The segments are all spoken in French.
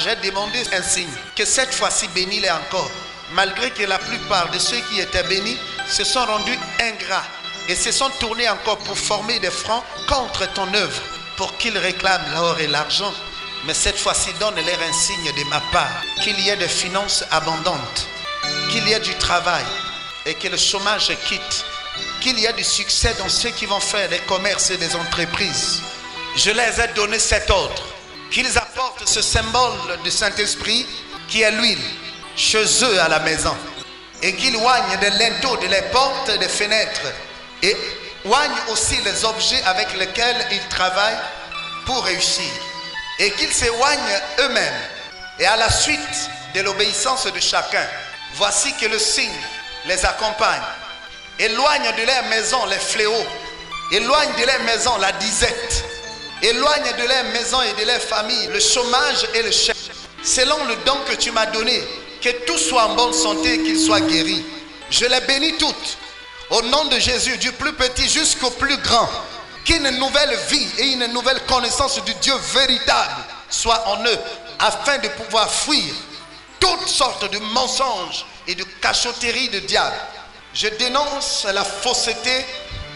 j'ai demandé un signe, que cette fois-ci bénis-les encore. Malgré que la plupart de ceux qui étaient bénis se sont rendus ingrats et se sont tournés encore pour former des francs contre ton œuvre, pour qu'ils réclament l'or et l'argent. Mais cette fois-ci, donne-leur un signe de ma part, qu'il y ait des finances abondantes, qu'il y ait du travail et que le chômage quitte, qu'il y ait du succès dans ceux qui vont faire des commerces et des entreprises. Je les ai donné cet ordre, qu'ils apportent ce symbole du Saint-Esprit qui est l'huile chez eux à la maison, et qu'ils oignent des linteaux, des portes, des fenêtres, et oignent aussi les objets avec lesquels ils travaillent pour réussir, et qu'ils s'éloignent eux-mêmes. Et à la suite de l'obéissance de chacun, voici que le signe les accompagne. Éloigne de leur maison les fléaux, éloigne de leur maison la disette, éloigne de leur maison et de leur famille le chômage et le chèque. Selon le don que tu m'as donné, que tout soit en bonne santé et qu'ils soient guéris. Je les bénis toutes, au nom de Jésus, du plus petit jusqu'au plus grand. Qu'une nouvelle vie et une nouvelle connaissance du Dieu véritable soit en eux, afin de pouvoir fuir toutes sortes de mensonges et de cachotteries de diable. Je dénonce la fausseté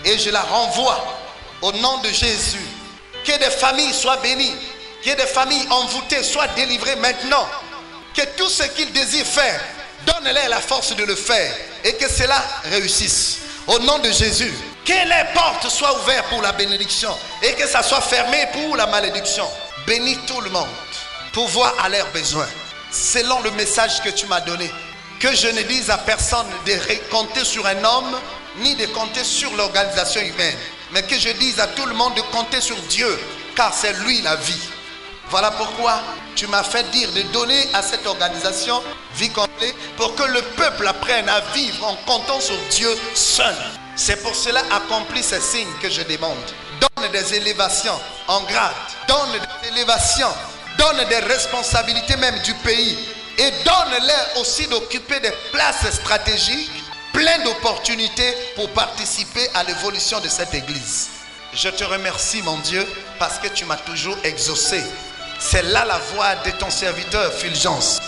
et je la renvoie au nom de Jésus. Que des familles soient bénies, que des familles envoûtées soient délivrées maintenant. Que tout ce qu'ils désirent faire, donne-leur la force de le faire et que cela réussisse. Au nom de Jésus, que les portes soient ouvertes pour la bénédiction et que ça soit fermé pour la malédiction. Bénis tout le monde pour voir à leurs besoins, selon le message que tu m'as donné. Que je ne dise à personne de compter sur un homme, ni de compter sur l'organisation humaine, mais que je dise à tout le monde de compter sur Dieu, car c'est lui la vie. Voilà pourquoi tu m'as fait dire de donner à cette organisation vie complète pour que le peuple apprenne à vivre en comptant sur Dieu seul. C'est pour cela accomplis ces signes que je demande. Donne des élévations en grade, donne des élévations, donne des responsabilités même du pays et donne-leur aussi d'occuper des places stratégiques, pleines d'opportunités pour participer à l'évolution de cette église. Je te remercie mon Dieu parce que tu m'as toujours exaucé. C'est là la voix de ton serviteur Fulgence.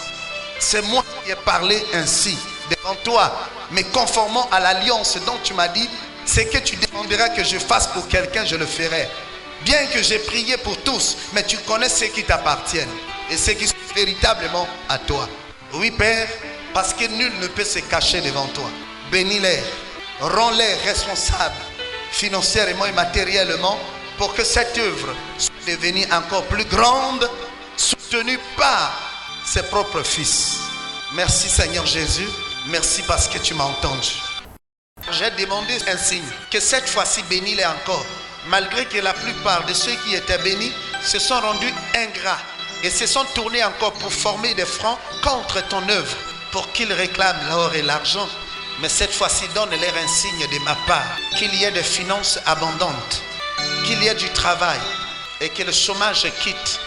C'est moi qui ai parlé ainsi devant toi, mais conformément à l'alliance dont tu m'as dit, c'est que tu demanderas que je fasse pour quelqu'un, je le ferai. Bien que j'ai prié pour tous, mais tu connais ceux qui t'appartiennent et ceux qui sont véritablement à toi. Oui Père, parce que nul ne peut se cacher devant toi. Bénis-les, rends-les responsables financièrement et matériellement pour que cette œuvre soit devenue encore plus grande, soutenue par ses propres fils. Merci Seigneur Jésus, merci parce que tu m'as entendu. J'ai demandé un signe, que cette fois-ci bénis-les encore, malgré que la plupart de ceux qui étaient bénis se sont rendus ingrats et se sont tournés encore pour former des francs contre ton œuvre, pour qu'ils réclament l'or et l'argent. Mais cette fois-ci, donne-leur un signe de ma part, qu'il y ait des finances abondantes, qu'il y ait du travail et que le chômage quitte,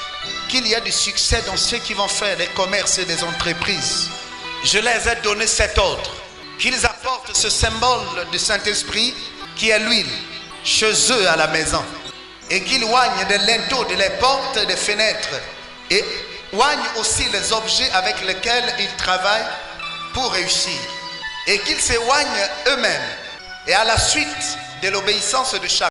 qu'il y ait du succès dans ceux qui vont faire des commerces et des entreprises. Je les ai donné cet ordre, qu'ils apportent ce symbole du Saint-Esprit qui est l'huile chez eux à la maison, et qu'ils oignent des linteaux, des portes, des fenêtres, et oignent aussi les objets avec lesquels ils travaillent pour réussir, et qu'ils s'éloignent eux-mêmes. Et à la suite de l'obéissance de chacun,